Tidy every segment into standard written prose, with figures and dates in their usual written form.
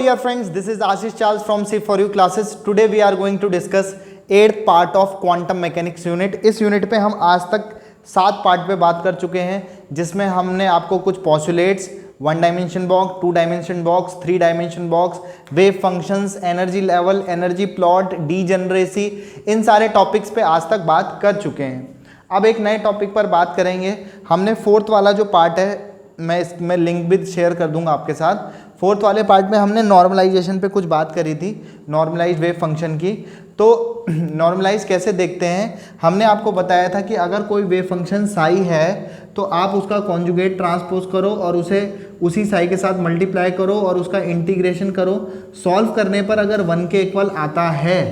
dear friends, this is Ashish Charles from C4U classes. Today we are going to discuss 8th part of quantum mechanics unit. इस unit पे हम आज तक 7 part पे बात कर चुके हैं, जिसमें हमने आपको कुछ postulates, 1 dimension box, 2 dimension box, 3 dimension box, wave functions, energy level, energy plot, degeneracy, इन सारे टॉपिक्स पे आज तक बात कर चुके हैं. अब एक नए टॉपिक पर बात करेंगे. हमने 4th वाला जो पार्ट है, मैं इसमें लिंक भी शेयर कर दूंगा आपके साथ. 4th वाले पार्ट में हमने नॉर्मलाइजेशन पे कुछ बात करी थी, नॉर्मलाइज वेव फंक्शन की. तो नॉर्मलाइज कैसे देखते हैं, हमने आपको बताया था कि अगर कोई वेव फंक्शन साई है तो आप उसका कॉन्जुगेट ट्रांसपोज करो और उसे उसी साई के साथ मल्टीप्लाई करो और उसका इंटीग्रेशन करो. सॉल्व करने पर अगर 1 के इक्वल आता है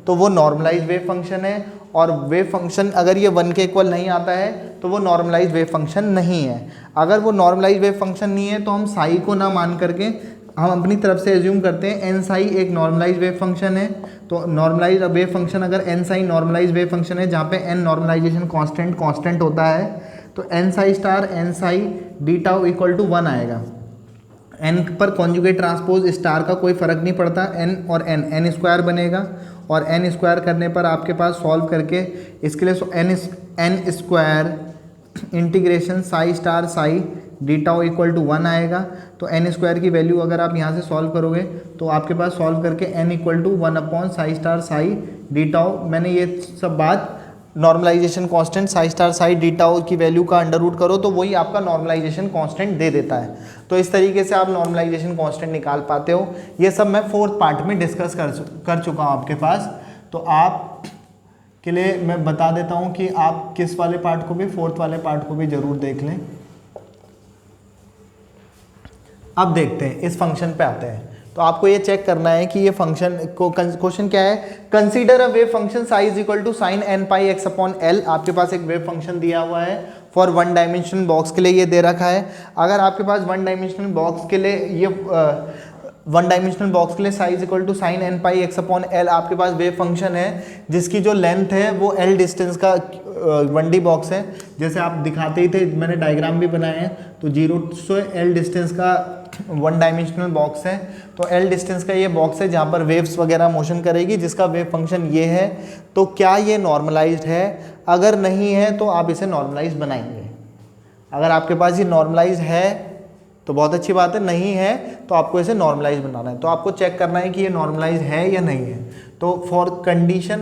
तो वो नॉर्मलाइज वेव फंक्शन है, और वेव फंक्शन अगर ये 1 के इक्वल नहीं आता है तो वो नॉर्मलाइज वेव फंक्शन नहीं है. अगर वो नॉर्मलाइज वेव फंक्शन नहीं है तो हम साई को ना मान करके हम अपनी तरफ से एज्यूम करते हैं एन साई एक नॉर्मलाइज वेव फंक्शन है. तो नॉर्मलाइज वेव फंक्शन अगर N psi normalize wave function है, जहाँ पे एन नॉर्मलाइजेशन कांस्टेंट होता है, तो N psi star N psi d tau equal to 1 आएगा. एन पर कॉन्जुगेट ट्रांसपोज स्टार का कोई फ़र्क नहीं पड़ता, एन और एन स्क्वायर बनेगा, और एन स्क्वायर करने पर आपके पास सॉल्व करके इसके लिए N square integration psi star psi d tau equal to 1 आएगा. तो एन स्क्वायर की वैल्यू अगर आप यहाँ से सॉल्व करोगे तो आपके पास सॉल्व करके N equal to 1 upon psi star psi d tau. मैंने ये सब बात normalization constant psi star psi d tau की वैल्यू का अंडर रूट करो तो वही आपका नॉर्मलाइजेशन कांस्टेंट दे देता है. तो इस तरीके से आप नॉर्मलाइजेशन कांस्टेंट निकाल पाते हो. ये सब मैं 4th पार्ट में डिस्कस कर चुका हूँ आपके पास. तो आप के लिए मैं बता देता हूँ कि आप किस वाले पार्ट को भी, 4th वाले पार्ट को भी जरूर देख लें. अब देखते हैं, इस फंक्शन पे आते हैं. तो आपको ये चेक करना है कि ये फंक्शन को, क्वेश्चन क्या है, consider a wave function psi is equal to sine n pi x upon L. आपके पास एक वेव फंक्शन दिया हुआ है फॉर 1 डायमेंशनल बॉक्स के लिए, ये दे रखा है. अगर आपके पास 1 डायमेंशनल बॉक्स के लिए ये 1 डायमेंशनल बॉक्स के लिए psi is equal to sine n pi x upon L आपके पास वेव फंक्शन है जिसकी जो लेंथ है वो एल डिस्टेंस का 1D बॉक्स है. जैसे आप दिखाते ही थे, मैंने डायग्राम भी बनाए हैं. तो 0 से एल डिस्टेंस का 1 डायमेंशनल बॉक्स है. तो एल डिस्टेंस का ये बॉक्स है जहाँ पर वेव्स वगैरह मोशन करेगी, जिसका वेव फंक्शन ये है. तो क्या ये नॉर्मलाइज्ड है? अगर नहीं है तो आप इसे नॉर्मलाइज बनाएंगे. अगर आपके पास ये नॉर्मलाइज है तो बहुत अच्छी बात है, नहीं है तो आपको इसे नॉर्मलाइज बनाना है. तो आपको चेक करना है कि ये नॉर्मलाइज है या नहीं है. तो फॉर कंडीशन,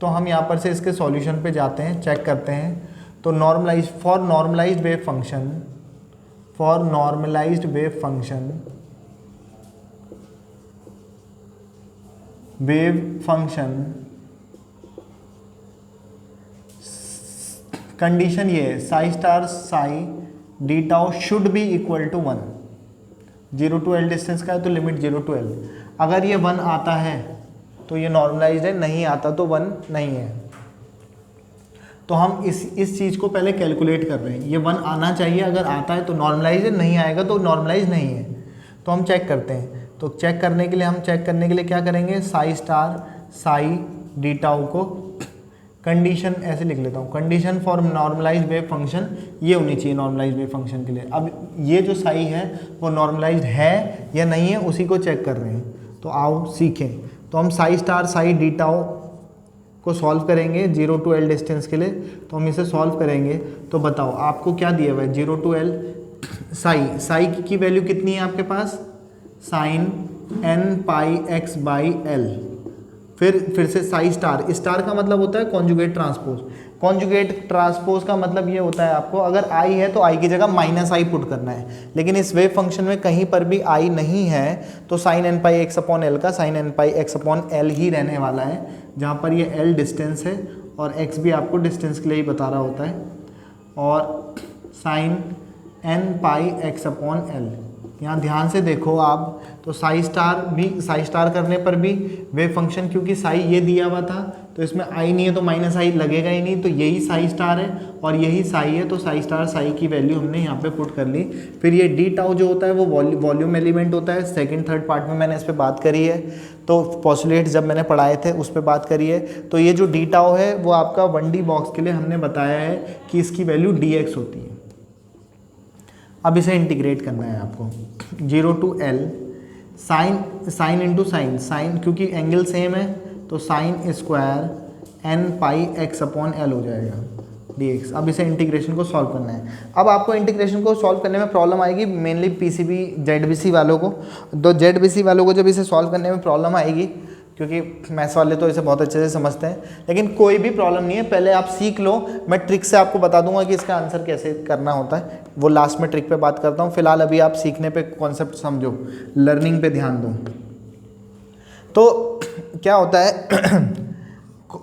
तो हम यहाँ पर से इसके सॉल्यूशन पे जाते हैं, चेक करते हैं. तो normalize for normalized wave function, for normalized wave function, condition ये है, psi star psi d tau should be equal to 1. 0 to L distance का है तो लिमिट 0 to L. अगर ये 1 आता है तो ये नॉर्मलाइज्ड है, नहीं आता तो 1 नहीं है. तो हम इस चीज़ को पहले कैलकुलेट कर रहे हैं. ये 1 आना चाहिए, अगर आता है तो नॉर्मलाइज है, नहीं आएगा तो नॉर्मलाइज नहीं है. तो हम चेक करते हैं. तो चेक करने के लिए क्या करेंगे, psi star psi d tau को कंडीशन ऐसे लिख लेता हूँ, condition for normalize wave function ये होनी चाहिए नॉर्मलाइज वेव फंक्शन के लिए. अब ये जो साई है वो नॉर्मलाइज्ड है या नहीं है, उसी को चेक कर रहे हैं. तो आओ सीखें. तो हम Sai star psi d tau को सॉल्व करेंगे 0 to L डिस्टेंस के लिए. तो हम इसे सॉल्व करेंगे. तो बताओ आपको क्या दिया हुआ है, 0 to L साई की वैल्यू कितनी है आपके पास, sine n pi x by l. फिर से साई स्टार का मतलब होता है कॉन्जुगेट ट्रांसपोज. कॉन्जुगेट ट्रांसपोज का मतलब ये होता है, आपको अगर आई है तो आई की जगह माइनस आई पुट करना है. लेकिन इस वेव फंक्शन में कहीं पर भी आई नहीं है तो sign n pi x upon L का sign n pi x upon L ही रहने वाला है, जहाँ पर ये एल डिस्टेंस है और एक्स भी आपको डिस्टेंस के लिए ही बता रहा होता है. और sign n pi x upon L, यहाँ ध्यान से देखो आप. तो साई स्टार करने पर भी वेव फंक्शन, क्योंकि साई ये दिया हुआ था तो इसमें आई नहीं है तो माइनस आई लगेगा ही नहीं, तो यही साई स्टार है और यही साई है. तो साई स्टार साई की वैल्यू हमने यहाँ पे पुट कर ली. फिर ये डी टाउ जो होता है वो वॉल्यूम एलिमेंट होता है. 2nd 3rd पार्ट में मैंने इस पर बात करी है. तो पोस्टुलेट्स जब मैंने पढ़ाए थे उस पर बात करी है. तो ये जो डी टाउ है वो आपका 1D बॉक्स के लिए हमने बताया है कि इसकी वैल्यू dx होती है. अब इसे इंटीग्रेट करना है आपको. 0 to L sine into sine क्योंकि एंगल सेम है तो sine square N pi x upon L हो जाएगा dx। अब इसे इंटीग्रेशन को सॉल्व करना है। अब आपको इंटीग्रेशन को सॉल्व करने में प्रॉब्लम आएगी मेनली पीसीबी जेडबीसी वालों को। तो जेडबीसी वालों को जब इसे सॉल्व करने में प्रॉब्लम आएगी, क्योंकि मैथ्स वाले तो इसे बहुत अच्छे से समझते हैं, लेकिन कोई भी प्रॉब्लम नहीं है, पहले आप सीख लो। मैं ट्रिक से आपको बता दूंगा कि इसका आंसर कैसे करना होता है, वो लास्ट में ट्रिक पे बात करता हूँ। फिलहाल अभी आप सीखने पे कॉन्सेप्ट समझो, लर्निंग पे ध्यान दो। तो क्या होता है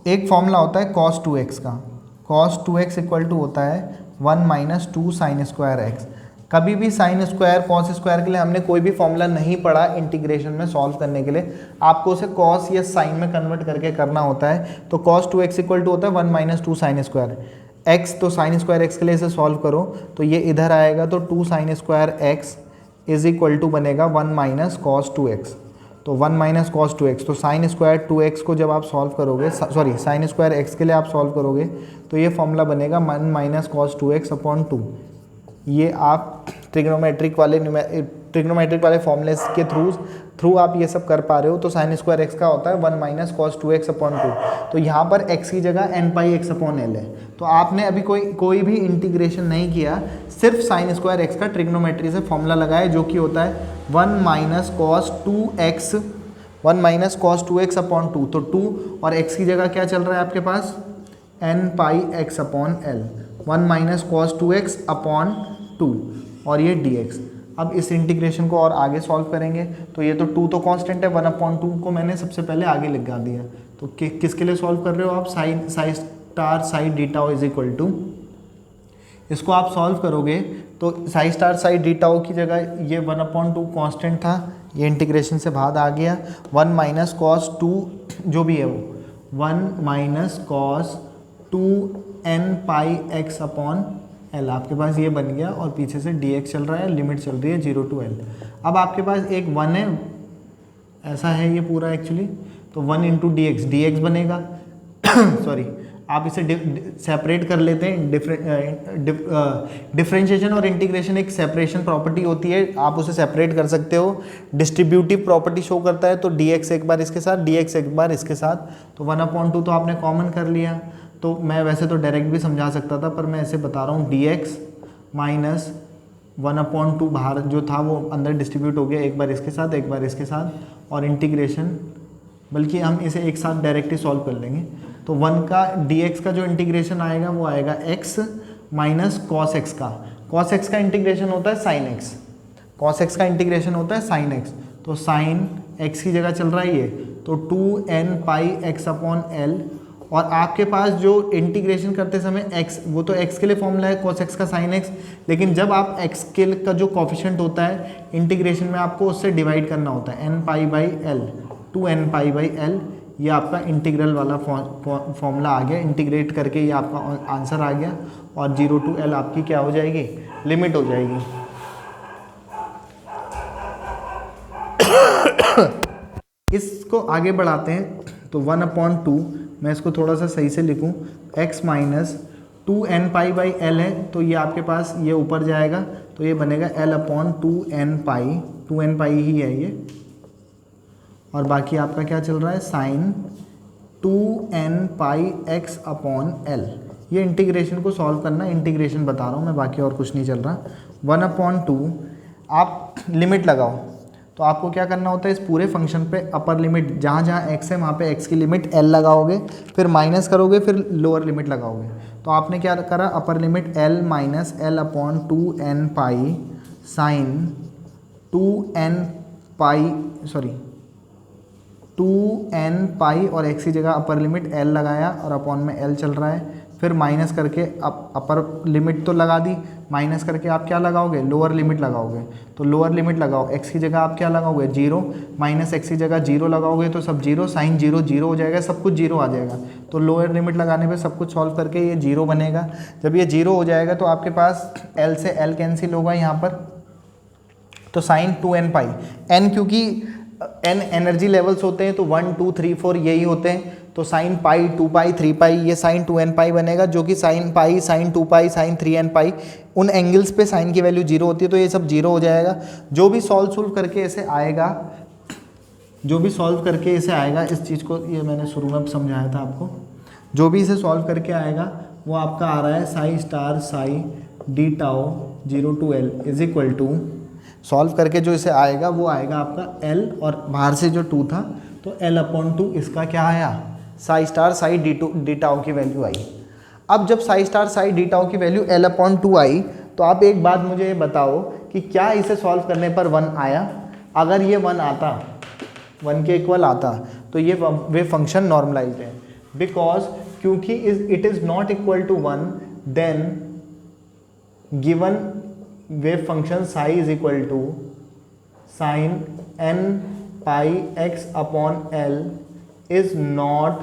एक फॉर्मूला होता है cos 2x का। cos 2x इक्वल टू होता है 1 माइनस 2 साइन स्क्वायर एक्स। कभी भी साइन स्क्वायर कॉस स्क्वायर के लिए हमने कोई भी फॉर्मूला नहीं पढ़ा इंटीग्रेशन में सॉल्व करने के लिए, आपको उसे कॉस या साइन में कन्वर्ट करके करना होता है। तो cos 2x इक्वल टू होता है 1 माइनस 2 साइन स्क्वायर एक्स। तो साइन स्क्वायर एक्स के लिए इसे सॉल्व करो तो ये इधर आएगा, तो 2 sine square x is equal to बनेगा 1 माइनस कॉस 2x। तो 1 माइनस कॉस 2x, तो साइन स्क्वायर 2x को जब आप सॉल्व करोगे, सॉरी साइन स्क्वायर x के लिए आप सॉल्व करोगे तो ये फॉर्मूला बनेगा 1 माइनस कॉस 2x अपॉन 2। ये आप ट्रिग्नोमेट्रिक वाले फॉर्मूले के थ्रू आप ये सब कर पा रहे हो। तो साइन स्क्वायर एक्स का होता है 1 माइनस कॉस 2x अपॉन 2। तो यहाँ पर x की जगह n pi x upon L है। तो आपने अभी कोई भी इंटीग्रेशन नहीं किया, सिर्फ साइन स्क्वायर एक्स का ट्रिग्नोमेट्री से फॉर्मूला लगाया, जो कि होता है 1 माइनस कॉस 2x अपॉन 2। तो 2 और x की जगह क्या चल रहा है आपके पास, n pi x upon l. 1 minus cos 2x upon 2 और ये dx। अब इस इंटीग्रेशन को और आगे सॉल्व करेंगे तो ये तो 2 तो कांस्टेंट है, 1/2 को मैंने सबसे पहले आगे लगा दिया। तो किसके लिए सॉल्व कर रहे हो आप, psi star psi d tau is equal to, इसको आप सॉल्व करोगे तो psi star psi d tau की जगह ये 1/2 कांस्टेंट था, ये इंटीग्रेशन से बाहर आ गया। 1 माइनस कॉस 2 जो भी है वो 1 minus cos 2 n pi x upon L आपके पास ये बन गया, और पीछे से dx चल रहा है, लिमिट चल रही है 0 to l। अब आपके पास एक 1 है, ऐसा है ये पूरा एक्चुअली, तो 1 इंटू dx बनेगा सॉरी, आप इसे सेपरेट कर लेते हैं। डिफरेंशिएशन और इंटीग्रेशन एक सेपरेशन प्रॉपर्टी होती है, आप उसे सेपरेट कर सकते हो। डिस्ट्रीब्यूटिव प्रॉपर्टी शो करता है, तो dx एक बार इसके साथ, dx एक बार इसके साथ, तो 1/2 तो आपने कॉमन कर लिया। तो मैं वैसे तो डायरेक्ट भी समझा सकता था, पर मैं ऐसे बता रहा हूँ, dx माइनस 1/2 बाहर जो था वो अंदर डिस्ट्रीब्यूट हो गया, एक बार इसके साथ एक बार इसके साथ, और इंटीग्रेशन, बल्कि हम इसे एक साथ डायरेक्टली सॉल्व कर लेंगे। तो 1 का dx का जो इंटीग्रेशन आएगा वो आएगा x माइनस कॉस एक्स का। कॉस एक्स का इंटीग्रेशन होता है साइन एक्स, कॉस एक्स का इंटीग्रेशन होता है साइन एक्स। तो साइन एक्स की जगह चल रहा है ये, तो 2n पाई एक्स अपॉन एल। और आपके पास जो इंटीग्रेशन करते समय x, वो तो x के लिए फॉर्मूला है cos x का sin x, लेकिन जब आप x के का जो कॉफिशेंट होता है इंटीग्रेशन में आपको उससे डिवाइड करना होता है, n pi by L, 2n pi by L. ये आपका इंटीग्रल वाला फॉर्मूला आ गया, इंटीग्रेट करके ये आपका आंसर आ गया, और 0 to l आपकी क्या हो जाएगी, लिमिट हो जाएगी। इसको आगे बढ़ाते हैं, तो 1/2, मैं इसको थोड़ा सा सही से लिखूं, x minus 2n pi by L है, तो ये आपके पास ये ऊपर जाएगा, तो ये बनेगा l अपॉन 2n पाई ही है ये, और बाकी आपका क्या चल रहा है, साइन 2n पाई x अपॉन एल। ये इंटीग्रेशन को सॉल्व करना, इंटीग्रेशन बता रहा हूँ मैं, बाकी और कुछ नहीं चल रहा। 1/2 आप लिमिट लगाओ, तो आपको क्या करना होता है, इस पूरे फंक्शन पे अपर लिमिट जहाँ जहाँ x है वहाँ पे x की लिमिट l लगाओगे, फिर माइनस करोगे, फिर लोअर लिमिट लगाओगे। तो आपने क्या करा, upper limit l minus l upon 2n pi sine 2n पाई और x की जगह अपर लिमिट l लगाया, और अपॉन में l चल रहा है, फिर माइनस करके अपर लिमिट तो लगा दी, माइनस करके आप क्या लगाओगे, लोअर लिमिट लगाओगे। तो लोअर लिमिट लगाओ, x की जगह आप क्या लगाओगे, 0, माइनस x की जगह 0 लगाओगे तो सब 0, साइन 0 0 हो जाएगा, सब कुछ 0 आ जाएगा। तो लोअर लिमिट लगाने पे सब कुछ सॉल्व करके ये 0 बनेगा। जब ये 0 हो जाएगा तो आपके पास l से l कैंसिल होगा यहाँ पर, तो साइन 2n पाई, n क्योंकि n एनर्जी लेवल्स होते हैं, तो 1 2 3 4 यही होते हैं, तो साइन पाई 2 पाई 3 पाई, ये साइन 2n पाई बनेगा, जो कि sine pi sine 2 pi sine 3n पाई, उन एंगल्स पे साइन की वैल्यू 0 होती है, तो ये सब 0 हो जाएगा। जो भी सॉल्व करके ऐसे आएगा जो भी सॉल्व करके इसे आएगा, इस चीज़ को ये मैंने शुरू में समझाया था आपको, जो भी इसे सॉल्व करके आएगा वो आपका आ रहा है psi star psi d tau 0 to L is equal to, solve करके जो इसे आएगा वो आएगा आपका L, और बाहर से जो 2 था तो L/2 इसका क्या आया, Sai star psi d tau की वैल्यू आई। अब जब Sai star psi d tau की वैल्यू L/2 आई तो आप एक बात मुझे बताओ कि क्या इसे सॉल्व करने पर 1 आया? अगर ये 1 आता, 1 के इक्वल आता, तो ये वे फंक्शन नॉर्मलाइज्ड है, बिकॉज क्योंकि it is not equal to 1, then given wave function psi is equal to sine n pi x upon l is not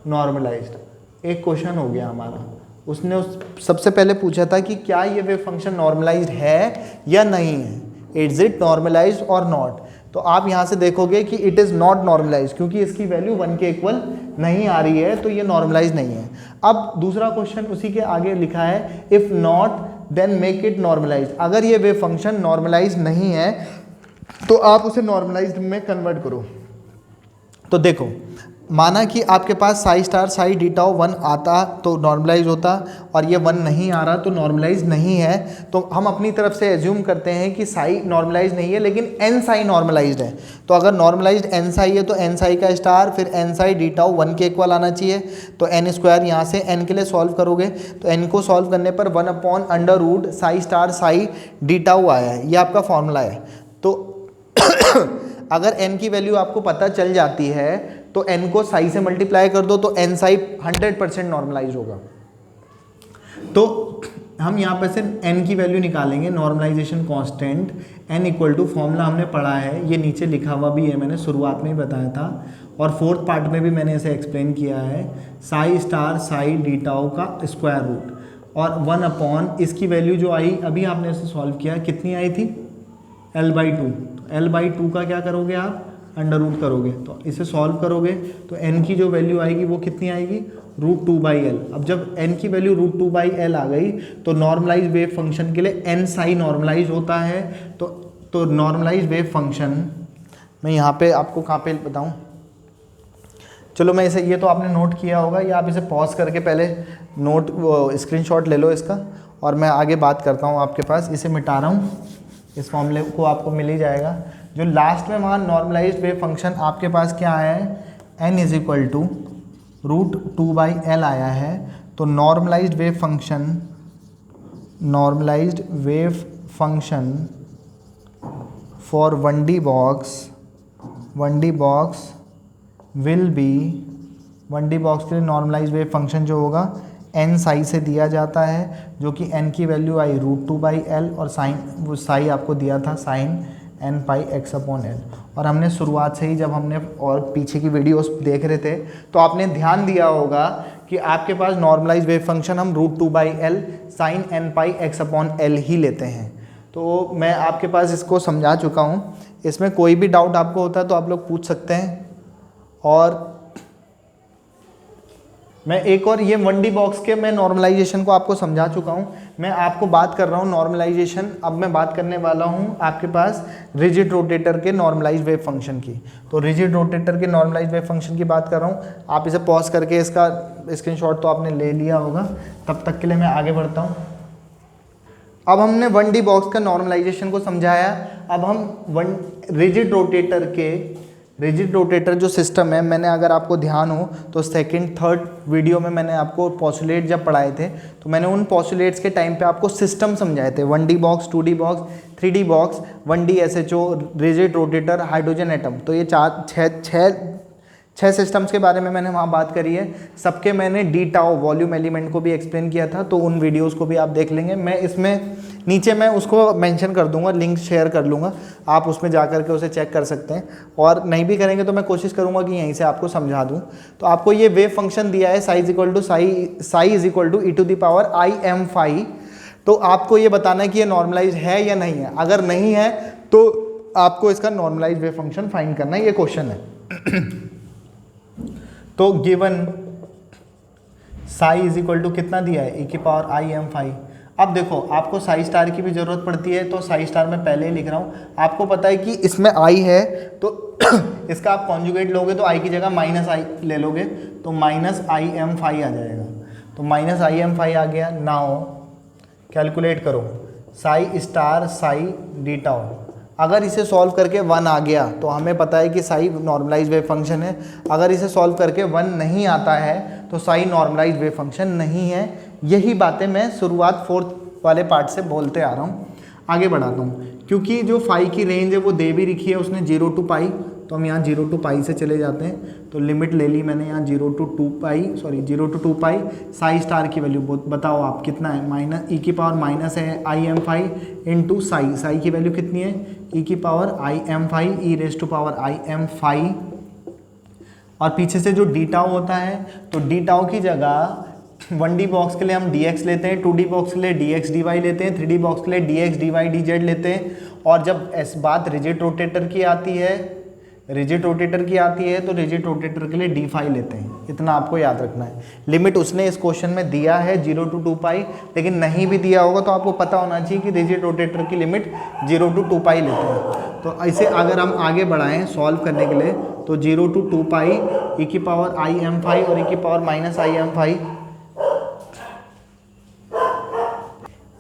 normalized. एक क्वेश्चन हो गया हमारा, उसने सबसे पहले पूछा था कि क्या ये वेव फंक्शन नॉर्मलाइज्ड है या नहीं है, इज इट नॉर्मलाइज्ड और नॉट। तो आप यहाँ से देखोगे कि इट इज़ नॉट नॉर्मलाइज्ड, क्योंकि इसकी वैल्यू 1 के इक्वल नहीं आ रही है, तो ये नॉर्मलाइज्ड नहीं है। अब दूसरा क्वेश्चन उसी के आगे लिखा है, if not then make it normalized. अगर ये वेव फंक्शन नॉर्मलाइज्ड नहीं है तो आप उसे नॉर्मलाइज्ड में कन्वर्ट करो। तो देखो, माना कि आपके पास psi star psi d tau 1 आता तो नॉर्मलाइज होता, और ये 1 नहीं आ रहा तो नॉर्मलाइज नहीं है। तो हम अपनी तरफ से एज्यूम करते हैं कि साई नॉर्मलाइज नहीं है, लेकिन एन साई नॉर्मलाइज्ड है। तो अगर नॉर्मलाइज्ड एन साई है तो एन साई का स्टार फिर एन साई डी टाउ 1 के इक्वल आना चाहिए। तो एन स्क्वायर यहाँ से एन के लिए सॉल्व करोगे तो एन को सॉल्व करने पर 1/√, Sai star psi d tau आया है, ये आपका फॉर्मूला है। तो अगर n की वैल्यू आपको पता चल जाती है तो n को साई से मल्टीप्लाई कर दो तो n साई 100% नॉर्मलाइज होगा। तो हम यहाँ पे से n की वैल्यू निकालेंगे, normalization constant n equal to, formula हमने पढ़ा है, ये नीचे लिखा हुआ भी है, मैंने शुरुआत में ही बताया था और 4th पार्ट में भी मैंने इसे एक्सप्लेन किया है, psi star psi d tau का स्क्वायर रूट और 1/, इसकी वैल्यू जो आई अभी आपने इसे सॉल्व किया, कितनी आई थी, L/2। L/2 का क्या करोगे आप, √ करोगे, तो इसे सॉल्व करोगे तो n की जो वैल्यू आएगी वो कितनी आएगी, √2/L। अब जब n की वैल्यू √2/L आ गई तो नॉर्मलाइज वेव फंक्शन के लिए n साई नॉर्मलाइज होता है। तो नॉर्मलाइज वेव फंक्शन, मैं यहाँ पे आपको कहाँ पे बताऊँ, चलो मैं इसे, ये तो आपने नोट किया होगा, या आप इसे पॉज करके पहले नोट स्क्रीनशॉट ले लो इसका, और मैं आगे बात करता हूँ आपके पास, इसे मिटा रहा हूँ, इस फॉर्मूले को आपको मिल ही जाएगा। जो लास्ट में वहाँ नॉर्मलाइज्ड वेव फंक्शन आपके पास क्या आया है, n is equal to √2/L आया है। तो normalized wave function for 1D box will be, 1D box के लिए नॉर्मलाइज्ड वेव फंक्शन जो होगा n साई से दिया जाता है, जो कि n की वैल्यू आई √2/L और साइन, वो साई आपको दिया था साइन n पाई x/L। और हमने शुरुआत से ही जब हमने और पीछे की वीडियोस देख रहे थे तो आपने ध्यान दिया होगा कि आपके पास नॉर्मलाइज वेव फंक्शन हम √2/L साइन n पाई x/L ही लेते हैं। तो मैं आपके पास इसको समझा चुका हूँ, इसमें कोई भी डाउट आपको होता है तो आप लोग पूछ सकते हैं। और मैं एक और ये 1D बॉक्स के मैं नॉर्मलाइजेशन को आपको समझा चुका हूँ। मैं आपको बात कर रहा हूँ नॉर्मलाइजेशन, अब मैं बात करने वाला हूँ आपके पास रिजिड रोटेटर के नॉर्मलाइज वेव फंक्शन की। तो रिजिड रोटेटर के नॉर्मलाइज वेव फंक्शन की बात कर रहा हूँ, आप इसे पॉज करके इसका स्क्रीनशॉट तो आपने ले लिया होगा, तब तक के लिए मैं आगे बढ़ता हूँ। अब हमने 1D बॉक्स का नॉर्मलाइजेशन को समझाया, अब हम रिजिड रोटेटर जो सिस्टम है, मैंने अगर आपको ध्यान हो तो 2nd 3rd वीडियो में मैंने आपको पोस्टुलेट जब पढ़ाए थे तो मैंने उन पोस्टुलेट्स के टाइम पे आपको सिस्टम समझाए थे, 1D box, 2D box, 3D box, 1D SHO, rigid rotator, hydrogen atom. तो ये 6 सिस्टम्स के बारे में मैंने वहाँ बात करी है। सबके मैंने डी टाउ वॉल्यूम एलिमेंट को भी एक्सप्लेन किया था, तो उन वीडियोस को भी आप देख लेंगे। मैं इसमें नीचे मैं उसको मेंशन कर दूंगा, लिंक शेयर कर लूँगा, आप उसमें जा कर के उसे चेक कर सकते हैं। और नहीं भी करेंगे तो मैं कोशिश करूँगा कि यहीं से आपको समझा दूँ। तो आपको ये वेव फंक्शन दिया है Sai is equal to e⁻⁰ तो आपको ये बताना है कि ये नॉर्मलाइज है या नहीं है। अगर नहीं है तो आपको इसका नॉर्मलाइज वेव फंक्शन फाइंड करना है, ये क्वेश्चन है। तो given psi is equal to कितना दिया है, e⁻⁰ अब देखो आपको साई स्टार की भी ज़रूरत पड़ती है, तो साई स्टार मैं पहले ही लिख रहा हूँ। आपको पता है कि इसमें आई है तो इसका आप कॉन्जुगेट लोगे तो आई की जगह माइनस आई ले लोगे, तो माइनस आई एम फाई आ जाएगा। तो माइनस आई एम फाई आ गया। नाउ कैलकुलेट करो Sai star psi d tau. अगर इसे सॉल्व करके 1 आ गया तो हमें पता है कि साई नॉर्मलाइज वेव फंक्शन है। अगर इसे सॉल्व करके 1 नहीं आता है तो साई नॉर्मलाइज वेव फंक्शन नहीं है। यही बातें मैं शुरुआत 4th वाले पार्ट से बोलते आ रहा हूँ। आगे बढ़ाता हूँ, क्योंकि जो फाई की रेंज है वो दे भी रखी है उसने 0 to पाई, तो हम यहाँ 0 to पाई से चले जाते हैं। तो लिमिट ले ली मैंने यहाँ 0 to 2 पाई साई स्टार की वैल्यू बताओ आप कितना है, माइनस ई की पावर माइनस है i m phi into psi. Psi की वैल्यू कितनी है, ई की power i m phi e raise to power i m phi. और पीछे से जो डी टाउ होता है तो डी टाउ की जगह 1D बॉक्स के लिए हम dx लेते हैं, 2D बॉक्स के लिए dx dy लेते हैं, 3D बॉक्स के लिए dx dy dz लेते हैं। और जब इस बात रिजिड रोटेटर की आती है तो रिजिड रोटेटर के लिए डी फाई लेते हैं। इतना आपको याद रखना है। लिमिट उसने इस क्वेश्चन में दिया है 0 to 2 पाई, लेकिन नहीं भी दिया होगा तो आपको पता होना चाहिए कि रिजिड रोटेटर की लिमिट 0 to 2 पाई लेते हैं। तो ऐसे अगर हम आगे बढ़ाएं सॉल्व करने के लिए तो 0 to 2 पाई ई की पावर आई एम फाई और ई की power minus i m phi,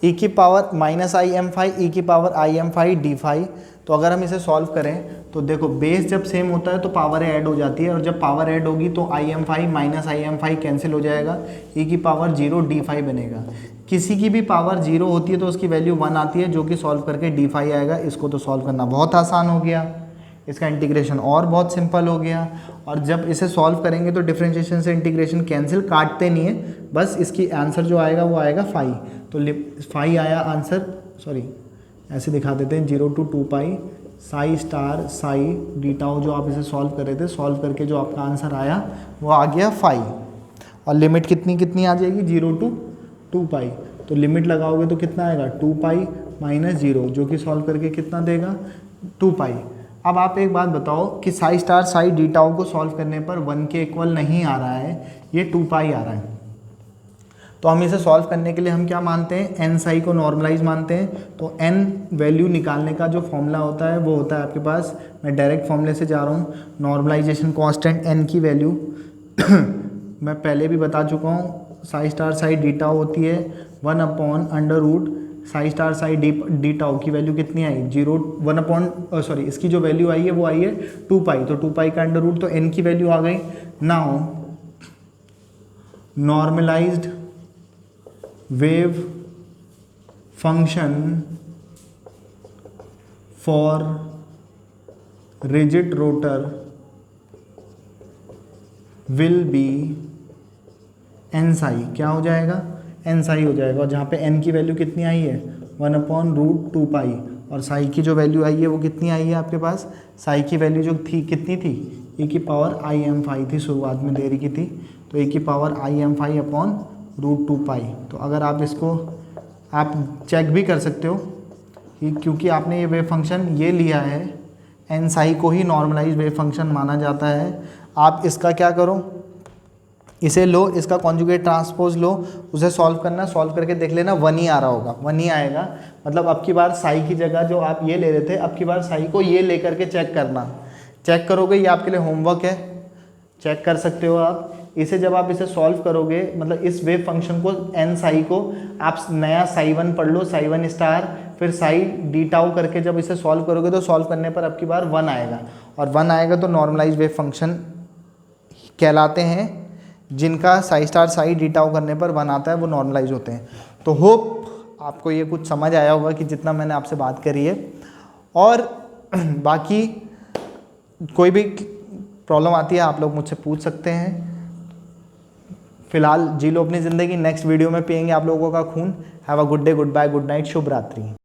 e की power minus i m phi e की power i m phi d phi. तो अगर हम इसे सॉल्व करें तो देखो बेस जब सेम होता है तो पावर ऐड हो जाती है, और जब पावर ऐड होगी तो i m phi minus i m phi cancel हो जाएगा, ई की पावर 0 डी फाई बनेगा। किसी की भी पावर 0 होती है तो उसकी वैल्यू 1 आती है, जो कि सॉल्व करके डी फाई आएगा। इसको तो सॉल्व करना बहुत आसान हो गया, इसका इंटीग्रेशन और बहुत सिंपल हो गया। और जब इसे सॉल्व करेंगे तो डिफरेंशिएशन से इंटीग्रेशन कैंसिल, काटते नहीं है, बस इसकी आंसर जो आएगा वो आएगा फाई। तो फाई आया आंसर, ऐसे दिखा देते हैं 0 to 2 pi Sai star psi d tau. जो आप इसे सॉल्व कर रहे थे, सॉल्व करके जो आपका आंसर आया वो आ गया फाई। और लिमिट कितनी आ जाएगी 0 to 2 पाई। तो लिमिट लगाओगे तो कितना आएगा 2 पाई माइनस 0, जो कि सॉल्व करके कितना देगा 2 पाई। अब आप एक बात बताओ कि Sai star psi d tau को सॉल्व करने पर 1 के इक्वल नहीं आ रहा है, ये 2 पाई आ रहा है। तो हम इसे सॉल्व करने के लिए हम क्या मानते हैं, एन साई को नॉर्मलाइज मानते हैं। तो एन वैल्यू निकालने का जो फॉर्मूला होता है वो होता है आपके पास, मैं डायरेक्ट फॉर्मूले से जा रहा हूँ, नॉर्मलाइजेशन कांस्टेंट एन की वैल्यू मैं पहले भी बता चुका हूँ, psi star psi d tau होती है 1 upon under root psi star psi d tau की वैल्यू कितनी आई 1 अपॉन इसकी जो वैल्यू आई है वो आई है 2 पाई। तो 2 पाई का अंडर रूट, तो एन की वैल्यू आ गई। Now normalized wave function for rigid rotor will be N psi, क्या हो जाएगा एन साई हो जाएगा। और जहाँ पे एन की वैल्यू कितनी आई है 1 अपॉन रूट 2 पाई, और साई की जो वैल्यू आई है वो कितनी आई है आपके पास, साई की वैल्यू जो थी कितनी थी, ई की पावर आई एम फाई थी, शुरुआत में दे रखी थी। तो ई की power i m phi upon root 2 pi. तो अगर आप इसको आप चेक भी कर सकते हो कि क्योंकि आपने ये वेव फंक्शन ये लिया है, एन साई को ही नॉर्मलाइज वेव फंक्शन माना जाता है। आप इसका क्या करो, इसे लो, इसका कॉन्जुगेट ट्रांसपोज लो, उसे सॉल्व करना, सॉल्व करके देख लेना 1 ही आ रहा होगा, 1 ही आएगा। मतलब अब की बार साई की जगह जो आप ये ले रहे थे, अब की बार साई को ये ले करके चेक करना, चेक करोगे, ये आपके लिए होमवर्क है, चेक कर सकते हो आप इसे। जब आप इसे सॉल्व करोगे, मतलब इस वेव फंक्शन को एन साई को आप नया साई 1 पढ़ लो, साई 1 स्टार, फिर साई डी टाउ करके जब इसे सॉल्व करोगे तो सॉल्व करने पर अब की बार 1 आएगा, और 1 आएगा तो नॉर्मलाइज वेव फंक्शन कहलाते हैं। जिनका Sai star psi d tau करने पर 1 आता है वो नॉर्मलाइज होते हैं। तो होप आपको ये कुछ समझ आया होगा कि जितना मैंने आपसे बात करी है। और बाकी कोई भी प्रॉब्लम आती है आप लोग मुझसे पूछ सकते हैं। फिलहाल जी लो अपनी ज़िंदगी, नेक्स्ट वीडियो में पियेंगे आप लोगों का खून। Have a good day, good bye, good night, शुभ रात्रि।